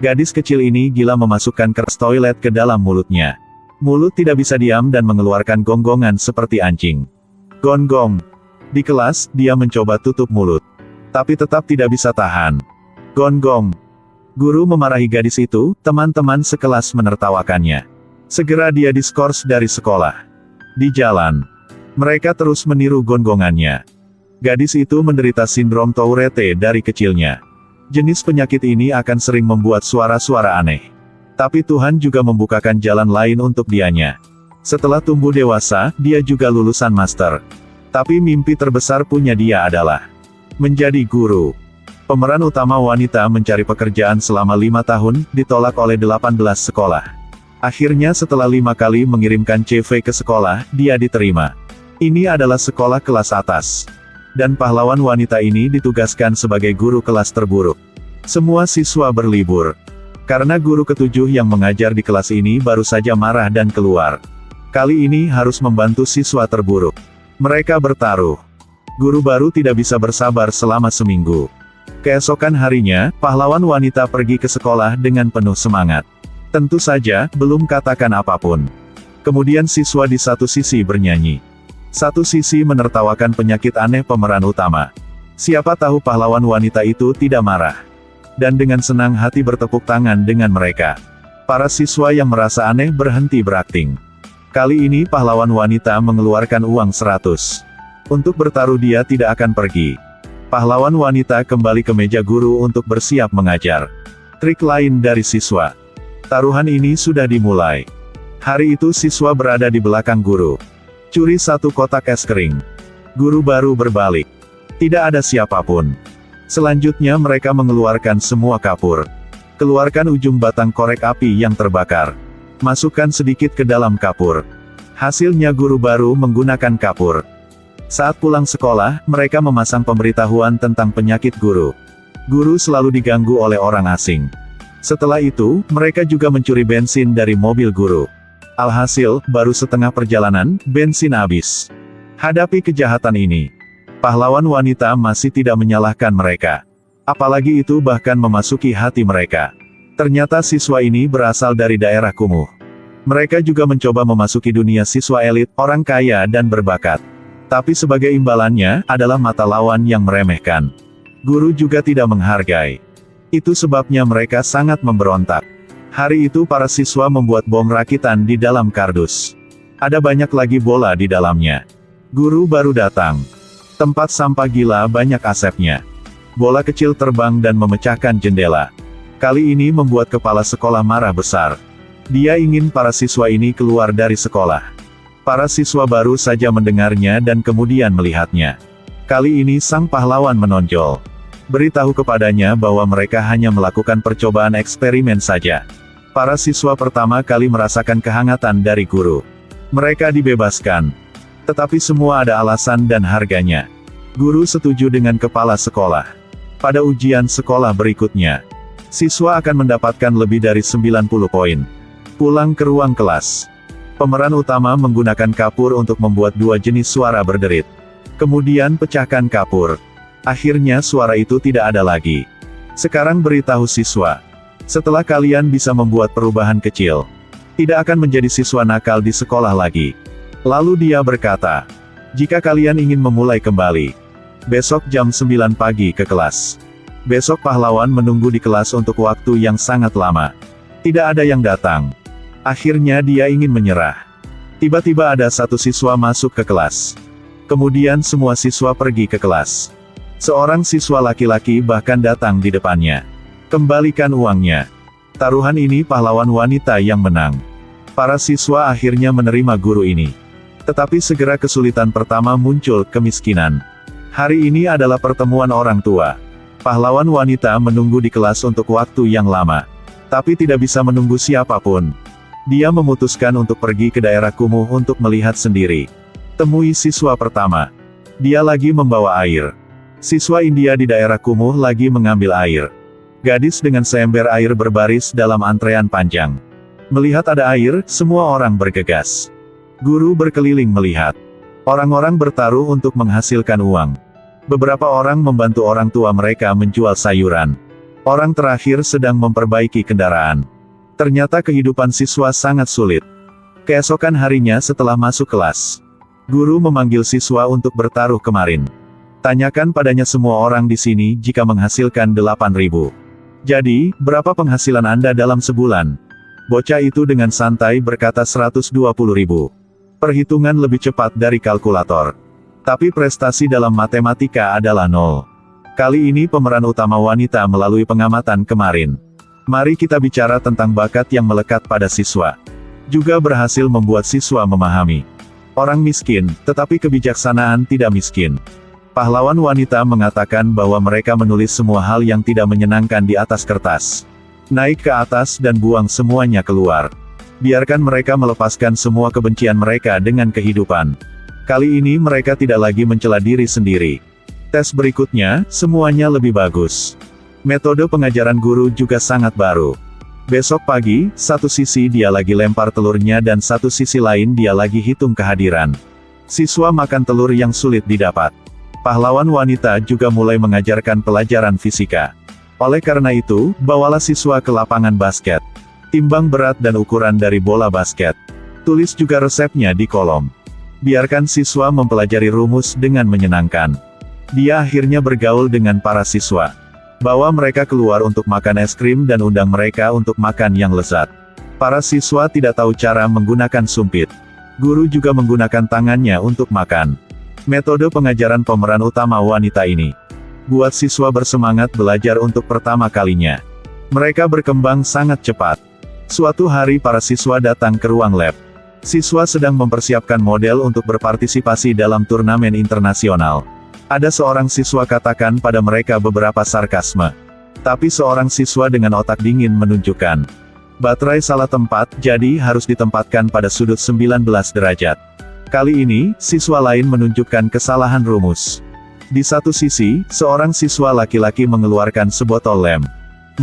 Gadis kecil ini gila memasukkan keras toilet ke dalam mulutnya. Mulut tidak bisa diam dan mengeluarkan gonggongan seperti anjing. Gonggong. Di kelas, dia mencoba tutup mulut. Tapi tetap tidak bisa tahan. Gonggong. Guru memarahi gadis itu, teman-teman sekelas menertawakannya. Segera dia diskors dari sekolah. Di jalan, mereka terus meniru gonggongannya. Gadis itu menderita sindrom Tourette dari kecilnya. Jenis penyakit ini akan sering membuat suara-suara aneh. Tapi Tuhan juga membukakan jalan lain untuk dianya. Setelah tumbuh dewasa, dia juga lulusan master. Tapi mimpi terbesar punya dia adalah menjadi guru. Pemeran utama wanita mencari pekerjaan selama 5 tahun, ditolak oleh 18 sekolah. Akhirnya setelah 5 kali mengirimkan CV ke sekolah, dia diterima. Ini adalah sekolah kelas atas. Dan pahlawan wanita ini ditugaskan sebagai guru kelas terburuk. Semua siswa berlibur. Karena guru ketujuh yang mengajar di kelas ini baru saja marah dan keluar. Kali ini harus membantu siswa terburuk. Mereka bertaruh. Guru baru tidak bisa bersabar selama seminggu. Keesokan harinya, pahlawan wanita pergi ke sekolah dengan penuh semangat. Tentu saja, belum katakan apapun. Kemudian siswa di satu sisi bernyanyi. Satu sisi menertawakan penyakit aneh pemeran utama. Siapa tahu pahlawan wanita itu tidak marah. Dan dengan senang hati bertepuk tangan dengan mereka. Para siswa yang merasa aneh berhenti berakting. Kali ini pahlawan wanita mengeluarkan uang 100. Untuk bertaruh dia tidak akan pergi. Pahlawan wanita kembali ke meja guru untuk bersiap mengajar. Trik lain dari siswa. Taruhan ini sudah dimulai. Hari itu siswa berada di belakang guru. Curi 1 kotak es kering. Guru baru berbalik. Tidak ada siapapun. Selanjutnya mereka mengeluarkan semua kapur. Keluarkan ujung batang korek api yang terbakar. Masukkan sedikit ke dalam kapur. Hasilnya guru baru menggunakan kapur. Saat pulang sekolah, mereka memasang pemberitahuan tentang penyakit guru. Guru selalu diganggu oleh orang asing. Setelah itu, mereka juga mencuri bensin dari mobil guru. Alhasil, baru setengah perjalanan, bensin habis. Hadapi kejahatan ini. Pahlawan wanita masih tidak menyalahkan mereka. Apalagi itu bahkan memasuki hati mereka. Ternyata siswa ini berasal dari daerah kumuh. Mereka juga mencoba memasuki dunia siswa elit, orang kaya dan berbakat. Tapi sebagai imbalannya, adalah mata lawan yang meremehkan. Guru juga tidak menghargai. Itu sebabnya mereka sangat memberontak. Hari itu para siswa membuat bom rakitan di dalam kardus. Ada banyak lagi bola di dalamnya. Guru baru datang. Tempat sampah gila banyak asapnya. Bola kecil terbang dan memecahkan jendela. Kali ini membuat kepala sekolah marah besar. Dia ingin para siswa ini keluar dari sekolah. Para siswa baru saja mendengarnya dan kemudian melihatnya. Kali ini sang pahlawan menonjol. Beritahu kepadanya bahwa mereka hanya melakukan percobaan eksperimen saja. Para siswa pertama kali merasakan kehangatan dari guru. Mereka dibebaskan. Tetapi semua ada alasan dan harganya. Guru setuju dengan kepala sekolah. Pada ujian sekolah berikutnya, siswa akan mendapatkan lebih dari 90 poin. Pulang ke ruang kelas. Pemeran utama menggunakan kapur untuk membuat 2 jenis suara berderit. Kemudian pecahkan kapur. Akhirnya suara itu tidak ada lagi. Sekarang beritahu siswa. Setelah kalian bisa membuat perubahan kecil, tidak akan menjadi siswa nakal di sekolah lagi. Lalu dia berkata, jika kalian ingin memulai kembali, besok jam 9 pagi ke kelas. Besok pahlawan menunggu di kelas untuk waktu yang sangat lama. Tidak ada yang datang. Akhirnya dia ingin menyerah. Tiba-tiba ada satu siswa masuk ke kelas. Kemudian semua siswa pergi ke kelas. Seorang siswa laki-laki bahkan datang di depannya. Kembalikan uangnya. Taruhan ini pahlawan wanita yang menang. Para siswa akhirnya menerima guru ini. Tetapi segera kesulitan pertama muncul, kemiskinan. Hari ini adalah pertemuan orang tua. Pahlawan wanita menunggu di kelas untuk waktu yang lama. Tapi tidak bisa menunggu siapapun. Dia memutuskan untuk pergi ke daerah kumuh untuk melihat sendiri. Temui siswa pertama. Dia lagi membawa air. Siswa India di daerah kumuh lagi mengambil air. Gadis dengan seember air berbaris dalam antrean panjang. Melihat ada air, semua orang bergegas. Guru berkeliling melihat. Orang-orang bertaruh untuk menghasilkan uang. Beberapa orang membantu orang tua mereka menjual sayuran. Orang terakhir sedang memperbaiki kendaraan. Ternyata kehidupan siswa sangat sulit. Keesokan harinya setelah masuk kelas, guru memanggil siswa untuk bertaruh kemarin. Tanyakan padanya semua orang di sini jika menghasilkan 8.000. Jadi, berapa penghasilan Anda dalam sebulan? Bocah itu dengan santai berkata 120.000. Perhitungan lebih cepat dari kalkulator. Tapi prestasi dalam matematika adalah 0. Kali ini pemeran utama wanita melalui pengamatan kemarin. Mari kita bicara tentang bakat yang melekat pada siswa. Juga berhasil membuat siswa memahami. Orang miskin, tetapi kebijaksanaan tidak miskin. Pahlawan wanita mengatakan bahwa mereka menulis semua hal yang tidak menyenangkan di atas kertas. Naik ke atas dan buang semuanya keluar. Biarkan mereka melepaskan semua kebencian mereka dengan kehidupan. Kali ini mereka tidak lagi mencela diri sendiri. Tes berikutnya, semuanya lebih bagus. Metode pengajaran guru juga sangat baru. Besok pagi, satu sisi dia lagi lempar telurnya dan satu sisi lain dia lagi hitung kehadiran. Siswa makan telur yang sulit didapat. Pahlawan wanita juga mulai mengajarkan pelajaran fisika. Oleh karena itu, bawalah siswa ke lapangan basket. Timbang berat dan ukuran dari bola basket. Tulis juga resepnya di kolom. Biarkan siswa mempelajari rumus dengan menyenangkan. Dia akhirnya bergaul dengan para siswa. Bawa mereka keluar untuk makan es krim dan undang mereka untuk makan yang lezat. Para siswa tidak tahu cara menggunakan sumpit. Guru juga menggunakan tangannya untuk makan. Metode pengajaran pemeran utama wanita ini buat siswa bersemangat belajar untuk pertama kalinya. Mereka berkembang sangat cepat. Suatu hari para siswa datang ke ruang lab. Siswa sedang mempersiapkan model untuk berpartisipasi dalam turnamen internasional. Ada seorang siswa katakan pada mereka beberapa sarkasme. Tapi seorang siswa dengan otak dingin menunjukkan. Baterai salah tempat, jadi harus ditempatkan pada sudut 19 derajat. Kali ini, siswa lain menunjukkan kesalahan rumus. Di satu sisi, seorang siswa laki-laki mengeluarkan sebotol lem.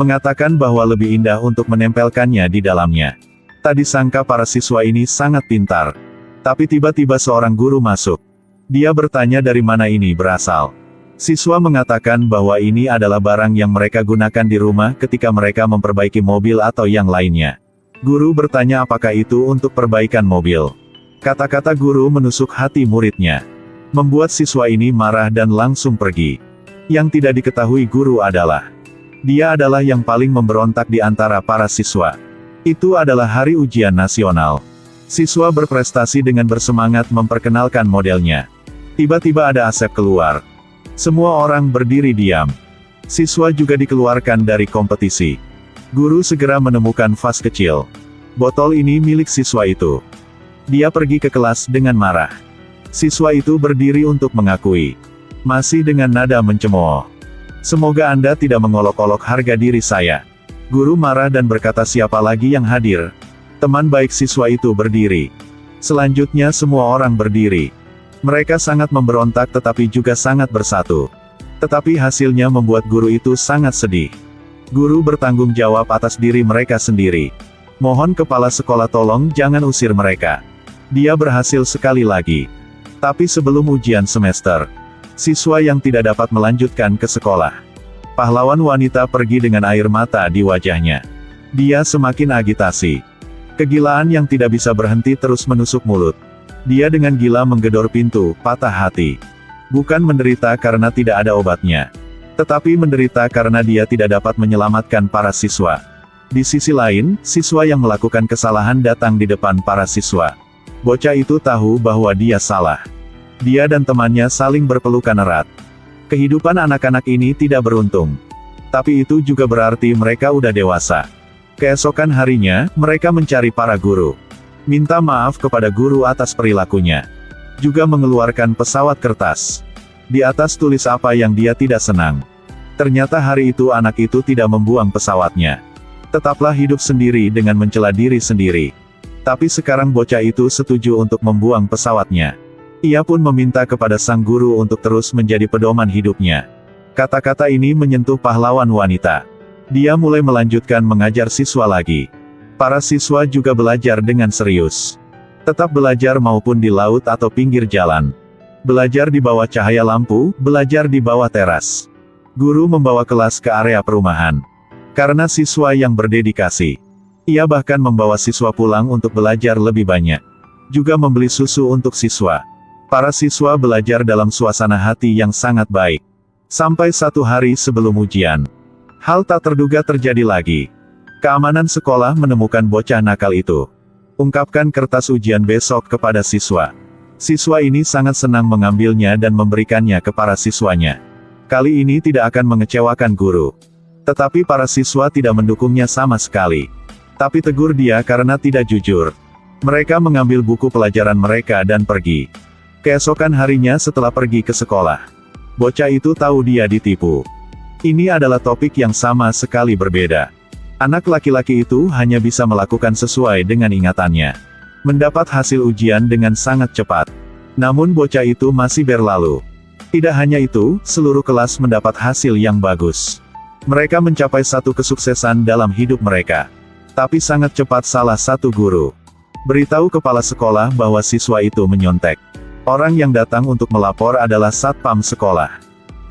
Mengatakan bahwa lebih indah untuk menempelkannya di dalamnya. Tak disangka para siswa ini sangat pintar. Tapi tiba-tiba seorang guru masuk. Dia bertanya dari mana ini berasal. Siswa mengatakan bahwa ini adalah barang yang mereka gunakan di rumah ketika mereka memperbaiki mobil atau yang lainnya. Guru bertanya apakah itu untuk perbaikan mobil. Kata-kata guru menusuk hati muridnya. Membuat siswa ini marah dan langsung pergi. Yang tidak diketahui guru adalah, dia adalah yang paling memberontak di antara para siswa. Itu adalah hari ujian nasional. Siswa berprestasi dengan bersemangat memperkenalkan modelnya. Tiba-tiba ada asap keluar. Semua orang berdiri diam. Siswa juga dikeluarkan dari kompetisi. Guru segera menemukan vas kecil. Botol ini milik siswa itu. Dia pergi ke kelas dengan marah. Siswa itu berdiri untuk mengakui. Masih dengan nada mencemooh. Semoga Anda tidak mengolok-olok harga diri saya. Guru marah dan berkata siapa lagi yang hadir. Teman baik siswa itu berdiri. Selanjutnya semua orang berdiri. Mereka sangat memberontak tetapi juga sangat bersatu. Tetapi hasilnya membuat guru itu sangat sedih. Guru bertanggung jawab atas diri mereka sendiri. Mohon kepala sekolah tolong jangan usir mereka. Dia berhasil sekali lagi. Tapi sebelum ujian semester, siswa yang tidak dapat melanjutkan ke sekolah. Pahlawan wanita pergi dengan air mata di wajahnya. Dia semakin agitasi. Kegilaan yang tidak bisa berhenti terus menusuk mulut. Dia dengan gila menggedor pintu, patah hati. Bukan menderita karena tidak ada obatnya. Tetapi menderita karena dia tidak dapat menyelamatkan para siswa. Di sisi lain, siswa yang melakukan kesalahan datang di depan para siswa. Bocah itu tahu bahwa dia salah. Dia dan temannya saling berpelukan erat. Kehidupan anak-anak ini tidak beruntung. Tapi itu juga berarti mereka udah dewasa. Keesokan harinya, mereka mencari para guru. Minta maaf kepada guru atas perilakunya. Juga mengeluarkan pesawat kertas. Di atas tulis apa yang dia tidak senang. Ternyata hari itu anak itu tidak membuang pesawatnya. Tetaplah hidup sendiri dengan mencela diri sendiri. Tapi sekarang bocah itu setuju untuk membuang pesawatnya. Ia pun meminta kepada sang guru untuk terus menjadi pedoman hidupnya. Kata-kata ini menyentuh pahlawan wanita. Dia mulai melanjutkan mengajar siswa lagi. Para siswa juga belajar dengan serius. Tetap belajar maupun di laut atau pinggir jalan. Belajar di bawah cahaya lampu, belajar di bawah teras. Guru membawa kelas ke area perumahan. Karena siswa yang berdedikasi, ia bahkan membawa siswa pulang untuk belajar lebih banyak. Juga membeli susu untuk siswa. Para siswa belajar dalam suasana hati yang sangat baik. Sampai satu hari sebelum ujian, hal tak terduga terjadi lagi. Keamanan sekolah menemukan bocah nakal itu. Ungkapkan kertas ujian besok kepada siswa. Siswa ini sangat senang mengambilnya dan memberikannya ke para siswanya. Kali ini tidak akan mengecewakan guru. Tetapi para siswa tidak mendukungnya sama sekali. Tapi tegur dia karena tidak jujur. Mereka mengambil buku pelajaran mereka dan pergi. Keesokan harinya setelah pergi ke sekolah, bocah itu tahu dia ditipu. Ini adalah topik yang sama sekali berbeda. Anak laki-laki itu hanya bisa melakukan sesuai dengan ingatannya. Mendapat hasil ujian dengan sangat cepat. Namun bocah itu masih berlalu. Tidak hanya itu, seluruh kelas mendapat hasil yang bagus. Mereka mencapai satu kesuksesan dalam hidup mereka. Tapi sangat cepat salah satu guru beritahu kepala sekolah bahwa siswa itu menyontek. Orang yang datang untuk melapor adalah satpam sekolah.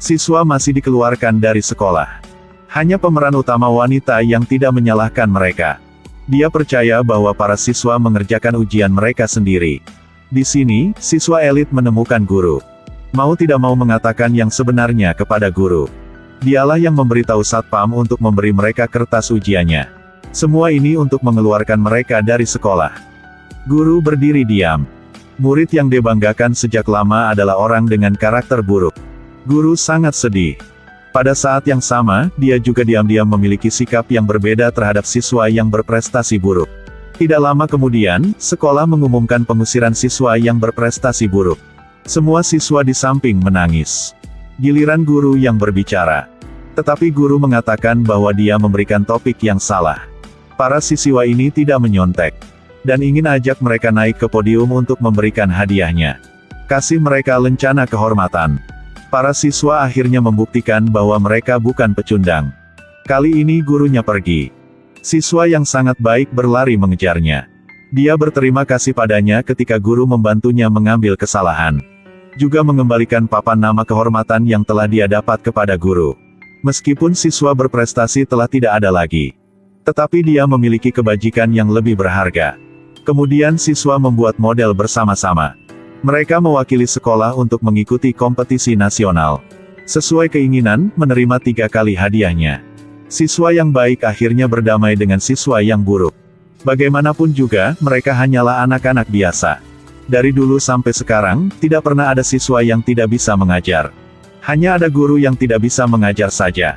Siswa masih dikeluarkan dari sekolah. Hanya pemeran utama wanita yang tidak menyalahkan mereka. Dia percaya bahwa para siswa mengerjakan ujian mereka sendiri. Di sini, siswa elit menemukan guru. Mau tidak mau mengatakan yang sebenarnya kepada guru. Dialah yang memberitahu satpam untuk memberi mereka kertas ujiannya. Semua ini untuk mengeluarkan mereka dari sekolah. Guru berdiri diam. Murid yang dibanggakan sejak lama adalah orang dengan karakter buruk. Guru sangat sedih. Pada saat yang sama, dia juga diam-diam memiliki sikap yang berbeda terhadap siswa yang berprestasi buruk. Tidak lama kemudian, sekolah mengumumkan pengusiran siswa yang berprestasi buruk. Semua siswa di samping menangis. Giliran guru yang berbicara. Tetapi guru mengatakan bahwa dia memberikan topik yang salah. Para siswa ini tidak menyontek. Dan ingin ajak mereka naik ke podium untuk memberikan hadiahnya. Kasih mereka lencana kehormatan. Para siswa akhirnya membuktikan bahwa mereka bukan pecundang. Kali ini gurunya pergi. Siswa yang sangat baik berlari mengejarnya. Dia berterima kasih padanya ketika guru membantunya mengambil kesalahan. Juga mengembalikan papan nama kehormatan yang telah dia dapat kepada guru. Meskipun siswa berprestasi telah tidak ada lagi. Tetapi dia memiliki kebajikan yang lebih berharga. Kemudian siswa membuat model bersama-sama. Mereka mewakili sekolah untuk mengikuti kompetisi nasional. Sesuai keinginan, menerima 3 kali hadiahnya. Siswa yang baik akhirnya berdamai dengan siswa yang buruk. Bagaimanapun juga, mereka hanyalah anak-anak biasa. Dari dulu sampai sekarang, tidak pernah ada siswa yang tidak bisa mengajar. Hanya ada guru yang tidak bisa mengajar saja.